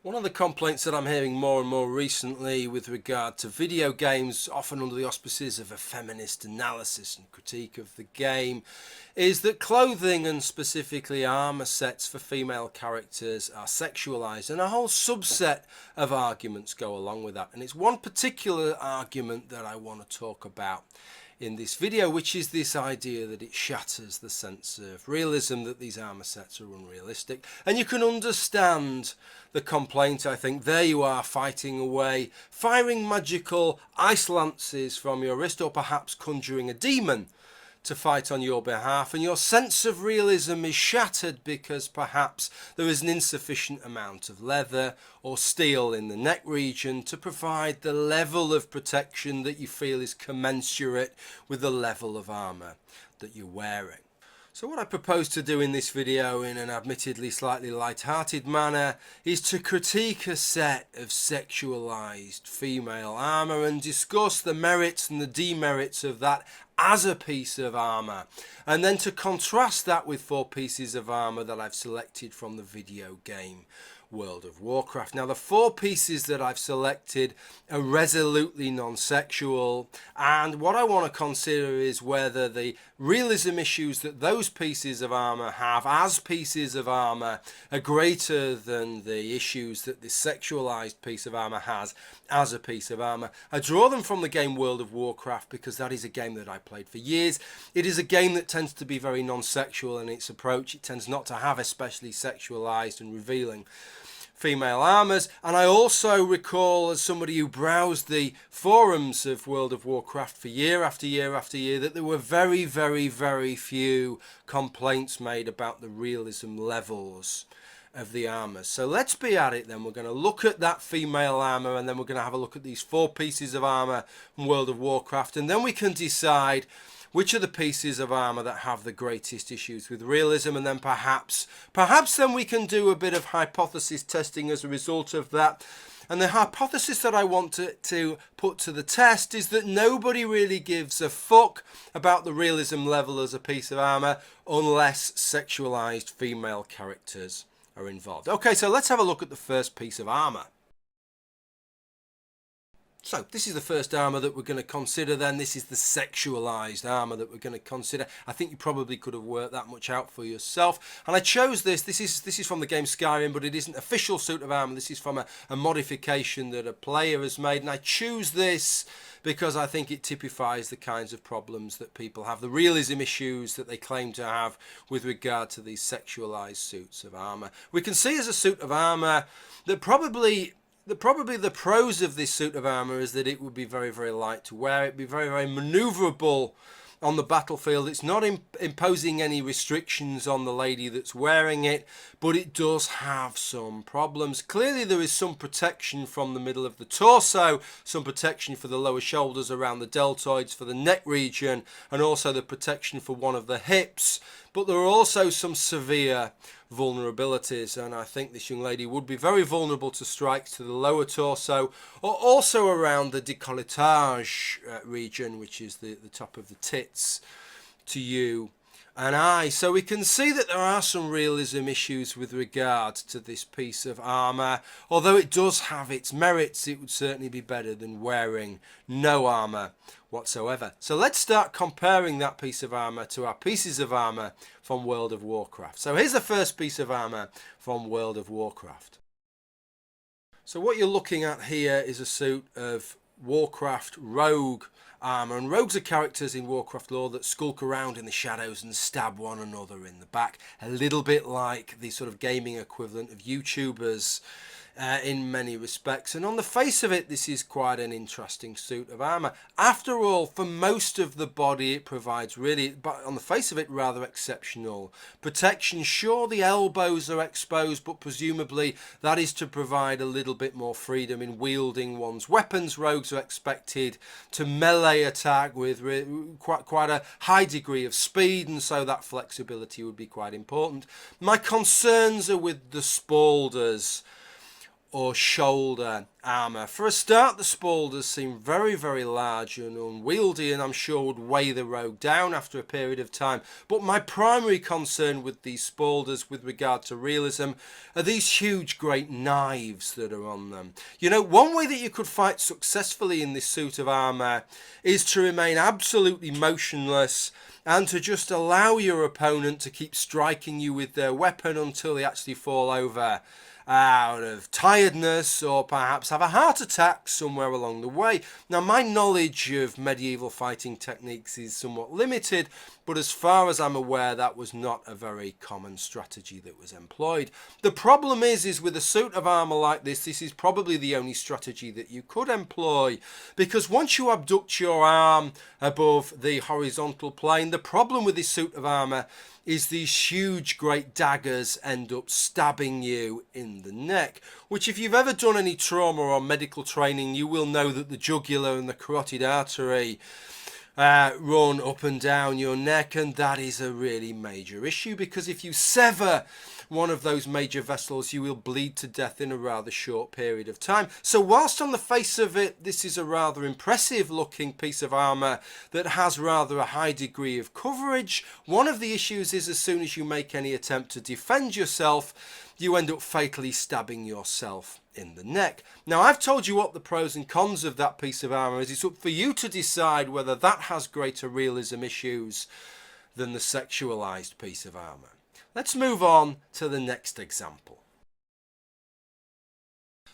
One of the complaints that I'm hearing more and more recently with regard to video games, often under the auspices of a feminist analysis and critique of the game, is that clothing and specifically armour sets for female characters are sexualised, and a whole subset of arguments go along with that. And it's one particular argument that I want to talk about in this video, which is this idea that it shatters the sense of realism, that these armour sets are unrealistic. And you can understand the complaint, I think. There you are, fighting away, firing magical ice lances from your wrist, or perhaps conjuring a demon to fight on your behalf, and your sense of realism is shattered because perhaps there is an insufficient amount of leather or steel in the neck region to provide the level of protection that you feel is commensurate with the level of armour that you're wearing. So what I propose to do in this video, in an admittedly slightly light-hearted manner, is to critique a set of sexualized female armour and discuss the merits and the demerits of that as a piece of armour, and then to contrast that with 4 pieces of armour that I've selected from the video game World of Warcraft. Now, the 4 pieces that I've selected are resolutely non-sexual, and what I want to consider is whether the realism issues that those pieces of armour have as pieces of armour are greater than the issues that this sexualized piece of armour has as a piece of armour. I draw them from the game World of Warcraft because that is a game that I played for years. It is a game that tends to be very non-sexual in its approach. It tends not to have especially sexualized and revealing female armours, and I also recall, as somebody who browsed the forums of World of Warcraft for year after year after year, that there were very, very, very few complaints made about the realism levels of the armour. So let's be at it then. We're going to look at that female armour, and then we're going to have a look at these 4 pieces of armour from World of Warcraft, and then we can decide which are the pieces of armour that have the greatest issues with realism, and then perhaps then we can do a bit of hypothesis testing as a result of that. And the hypothesis that I want to put to the test is that nobody really gives a fuck about the realism level as a piece of armour unless sexualized female characters are involved. Okay, so let's have a look at the first piece of armour. So this is the first armour that we're going to consider then. This is the sexualized armour that we're going to consider. I think you probably could have worked that much out for yourself. And I chose this. This is from the game Skyrim, but it isn't an official suit of armour. This is from a modification that a player has made. And I choose this because I think it typifies the kinds of problems that people have, the realism issues that they claim to have with regard to these sexualized suits of armour. We can see as a suit of armour that probably the pros of this suit of armour is that it would be very, very light to wear. It'd be very, very manoeuvrable on the battlefield. It's not imposing any restrictions on the lady that's wearing it, but it does have some problems. Clearly there is some protection from the middle of the torso, some protection for the lower shoulders around the deltoids, for the neck region, and also the protection for one of the hips. But there are also some severe vulnerabilities, and I think this young lady would be very vulnerable to strikes to the lower torso, or also around the décolletage region, which is the top of the tits, to you and I. So we can see that there are some realism issues with regard to this piece of armour. Although it does have its merits, it would certainly be better than wearing no armour whatsoever. So let's start comparing that piece of armour to our pieces of armour from World of Warcraft. So here's the first piece of armour from World of Warcraft. So what you're looking at here is a suit of Warcraft rogue armour, and rogues are characters in Warcraft lore that skulk around in the shadows and stab one another in the back, a little bit like the sort of gaming equivalent of YouTubers in many respects. And on the face of it, this is quite an interesting suit of armour. After all, for most of the body it provides really, but on the face of it, rather exceptional protection. Sure, the elbows are exposed, but presumably that is to provide a little bit more freedom in wielding one's weapons. Rogues are expected to melee attack with quite a high degree of speed, and so that flexibility would be quite important. My concerns are with the spaulders or shoulder armour. For a start, the spaulders seem very, very large and unwieldy, and I'm sure would weigh the rogue down after a period of time. But my primary concern with these spaulders with regard to realism are these huge great knives that are on them. You know, one way that you could fight successfully in this suit of armour is to remain absolutely motionless and to just allow your opponent to keep striking you with their weapon until they actually fall over out of tiredness or perhaps have a heart attack somewhere along the way. Now, my knowledge of medieval fighting techniques is somewhat limited, but as far as I'm aware, that was not a very common strategy that was employed. The problem is with a suit of armour like this is probably the only strategy that you could employ, because once you abduct your arm above the horizontal plane, the problem with this suit of armour is these huge great daggers end up stabbing you in the neck, which if you've ever done any trauma or medical training, you will know that the jugular and the carotid artery run up and down your neck, and that is a really major issue, because if you sever one of those major vessels, you will bleed to death in a rather short period of time. So whilst on the face of it, this is a rather impressive looking piece of armour that has rather a high degree of coverage, one of the issues is as soon as you make any attempt to defend yourself, you end up fatally stabbing yourself in the neck. Now, I've told you what the pros and cons of that piece of armour is. It's up for you to decide whether that has greater realism issues than the sexualized piece of armour. Let's move on to the next example.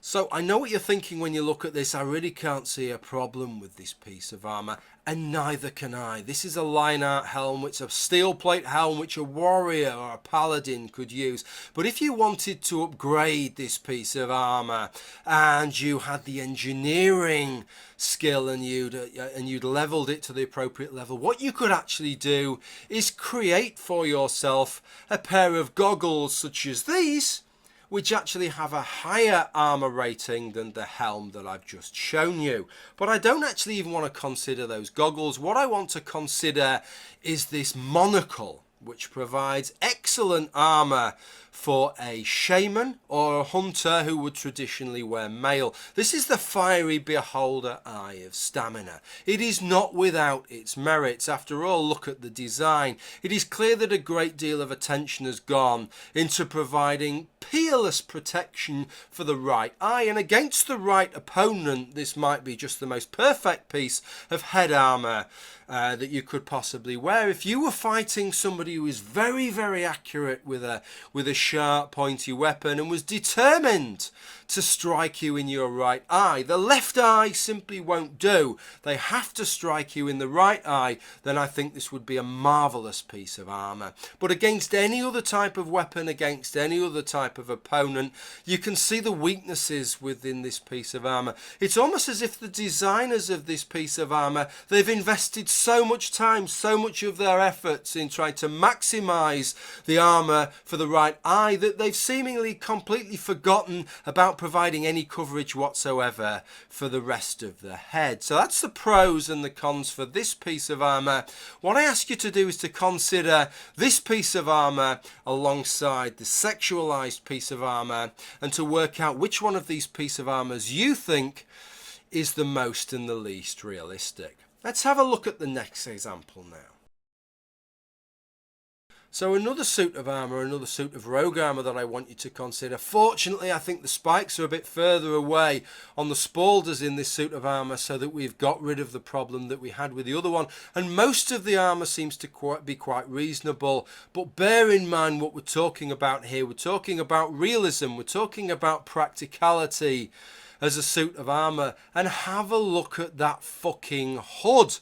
So I know what you're thinking when you look at this. I really can't see a problem with this piece of armour, and neither can I. This is a line art helm, which is a steel plate helm which a warrior or a paladin could use. But if you wanted to upgrade this piece of armour and you had the engineering skill and you'd leveled it to the appropriate level, what you could actually do is create for yourself a pair of goggles such as these, which actually have a higher armour rating than the helm that I've just shown you. But I don't actually even want to consider those goggles. What I want to consider is this monocle, which provides excellent armour for a shaman or a hunter who would traditionally wear mail. This is the fiery beholder eye of stamina. It is not without its merits. After all, look at the design. It is clear that a great deal of attention has gone into providing peerless protection for the right eye, and against the right opponent, this might be just the most perfect piece of head armour that you could possibly wear. If you were fighting somebody who is very, very accurate with a sharp, pointy weapon and was determined to strike you in your right eye, the left eye simply won't do. They have to strike you in the right eye. Then I think this would be a marvellous piece of armour. But against any other type of weapon, against any other type of opponent, you can see the weaknesses within this piece of armour. It's almost as if the designers of this piece of armour, they've invested so much time, so much of their efforts in trying to maximise the armour for the right eye, that they've seemingly completely forgotten about providing any coverage whatsoever for the rest of the head. So that's the pros and the cons for this piece of armour. What I ask you to do is to consider this piece of armour alongside the sexualized piece of armour, and to work out which one of these piece of armours you think is the most and the least realistic. Let's have a look at the next example now. So another suit of armour, another suit of rogue armour that I want you to consider. Fortunately, I think the spikes are a bit further away on the spaulders in this suit of armour, so that we've got rid of the problem that we had with the other one. And most of the armour seems to be quite reasonable. But bear in mind what we're talking about here. We're talking about realism. We're talking about practicality as a suit of armour. And have a look at that fucking hood.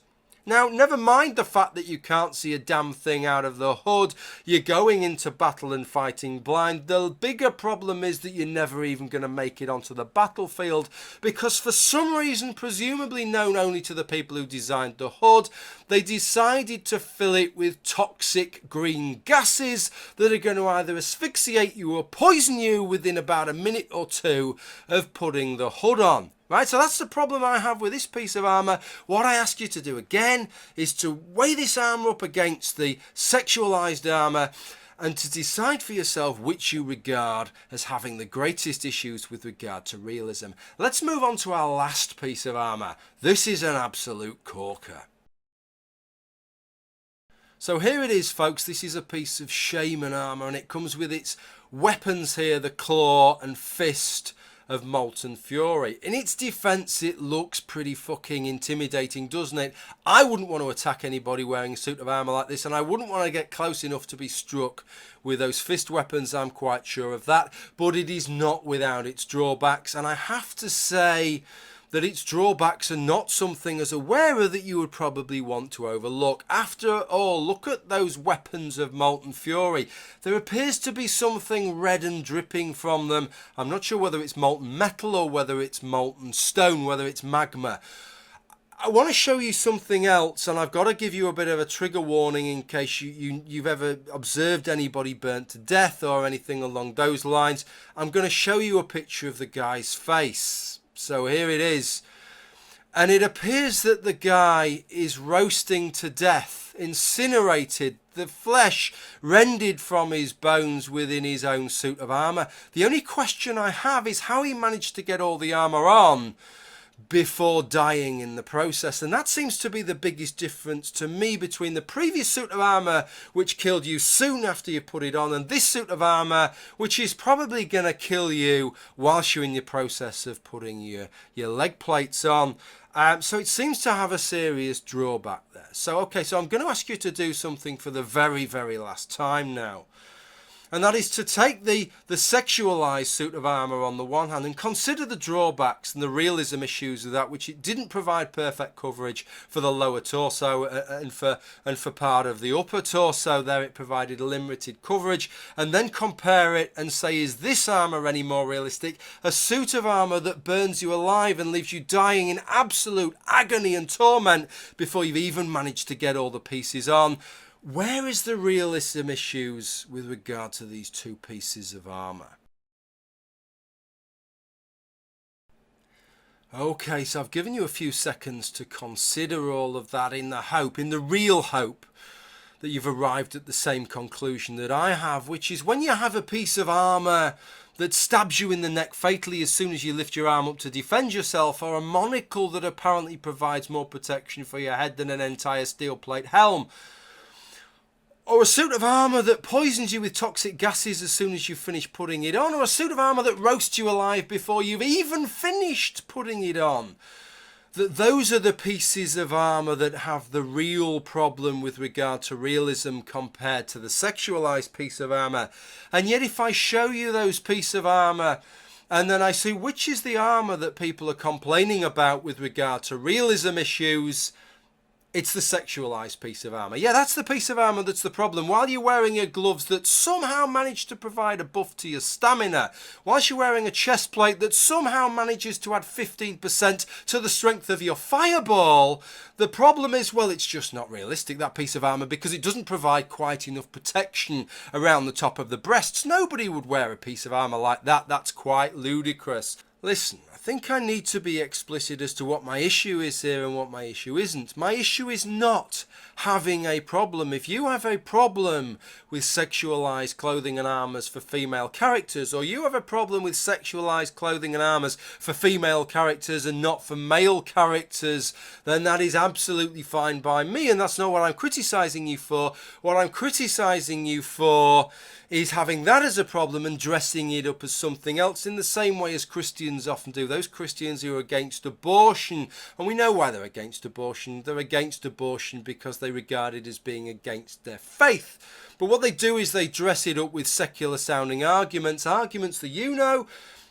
Now, never mind the fact that you can't see a damn thing out of the hood. You're going into battle and fighting blind. The bigger problem is that you're never even going to make it onto the battlefield, because for some reason, presumably known only to the people who designed the hood, they decided to fill it with toxic green gases that are going to either asphyxiate you or poison you within about a minute or two of putting the hood on. Right, so that's the problem I have with this piece of armour. What I ask you to do again is to weigh this armour up against the sexualized armour and to decide for yourself which you regard as having the greatest issues with regard to realism. Let's move on to our last piece of armour. This is an absolute corker. So here it is, folks. This is a piece of shaman armour, and it comes with its weapons here, the claw and fist of molten fury. In its defence, it looks pretty fucking intimidating, doesn't it? I wouldn't want to attack anybody wearing a suit of armour like this, and I wouldn't want to get close enough to be struck with those fist weapons, I'm quite sure of that. But it is not without its drawbacks, and I have to say that its drawbacks are not something as a wearer that you would probably want to overlook. After all, look at those weapons of molten fury. There appears to be something red and dripping from them. I'm not sure whether it's molten metal or whether it's molten stone, whether it's magma. I want to show you something else, and I've got to give you a bit of a trigger warning in case you've ever observed anybody burnt to death or anything along those lines. I'm going to show you a picture of the guy's face. So here it is, and it appears that the guy is roasting to death, incinerated, the flesh rended from his bones within his own suit of armour. The only question I have is how he managed to get all the armour on before dying in the process, and that seems to be the biggest difference to me between the previous suit of armour, which killed you soon after you put it on, and this suit of armour, which is probably going to kill you whilst you're in the process of putting your leg plates on. So it seems to have a serious drawback there. So okay, so I'm going to ask you to do something for the very, very last time now. And that is to take the sexualized suit of armour on the one hand and consider the drawbacks and the realism issues of that, which it didn't provide perfect coverage for the lower torso and for part of the upper torso. There it provided limited coverage, and then compare it and say, is this armour any more realistic? A suit of armour that burns you alive and leaves you dying in absolute agony and torment before you've even managed to get all the pieces on. Where is the realism issues with regard to these two pieces of armour? Okay, so I've given you a few seconds to consider all of that in the real hope that you've arrived at the same conclusion that I have, which is when you have a piece of armour that stabs you in the neck fatally as soon as you lift your arm up to defend yourself, or a monocle that apparently provides more protection for your head than an entire steel plate helm, or a suit of armour that poisons you with toxic gases as soon as you finish putting it on, or a suit of armour that roasts you alive before you've even finished putting it on. Those are the pieces of armour that have the real problem with regard to realism compared to the sexualized piece of armour. And yet if I show you those pieces of armour and then I see which is the armour that people are complaining about with regard to realism issues, it's the sexualized piece of armour. Yeah, that's the piece of armour that's the problem. While you're wearing your gloves that somehow manage to provide a buff to your stamina, whilst you're wearing a chest plate that somehow manages to add 15% to the strength of your fireball, the problem is, well, it's just not realistic, that piece of armour, because it doesn't provide quite enough protection around the top of the breasts. Nobody would wear a piece of armour like that. That's quite ludicrous. Listen, I think I need to be explicit as to what my issue is here and what my issue isn't. My issue is not having a problem. If you have a problem with sexualized clothing and armours for female characters, or you have a problem with sexualized clothing and armours for female characters and not for male characters, then that is absolutely fine by me, and that's not what I'm criticising you for. What I'm criticising you for is having that as a problem and dressing it up as something else in the same way as Christians often do. Those Christians who are against abortion, and we know why they're against abortion. They're against abortion because they regard it as being against their faith. But what they do is they dress it up with secular sounding arguments that you know,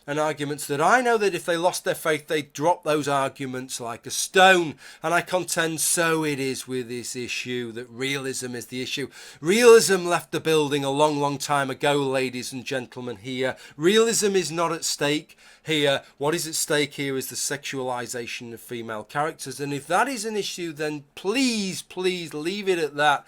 and arguments that I know, that if they lost their faith, they'd drop those arguments like a stone. And I contend so it is with this issue, that realism is the issue. Realism left the building a long, long time ago, ladies and gentlemen here. Realism is not at stake here. What is at stake here is the sexualization of female characters. And if that is an issue, then please, please leave it at that.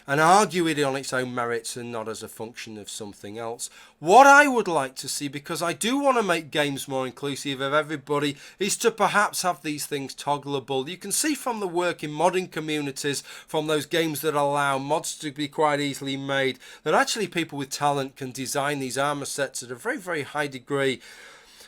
and argue it on its own merits and not as a function of something else. What I would like to see, because I do want to make games more inclusive of everybody, is to perhaps have these things toggleable. You can see from the work in modding communities, from those games that allow mods to be quite easily made, that actually people with talent can design these armor sets at a very, very high degree.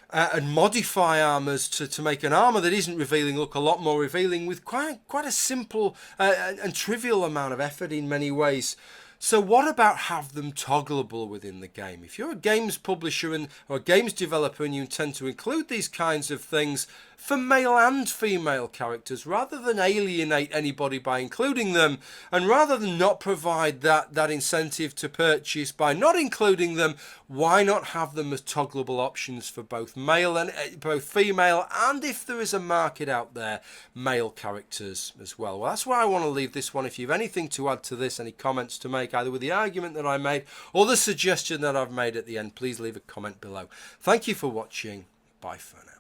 And modify armors to make an armor that isn't revealing look a lot more revealing with quite a simple and trivial amount of effort in many ways. So what about have them toggleable within the game? If you're a games publisher or a games developer and you intend to include these kinds of things for male and female characters, rather than alienate anybody by including them, and rather than not provide that incentive to purchase by not including them, why not have them as toggleable options for both male and both female, and if there is a market out there, male characters as well? Well, that's where I want to leave this one. If you have anything to add to this, any comments to make, either with the argument that I made or the suggestion that I've made at the end, please leave a comment below. Thank you for watching. Bye for now.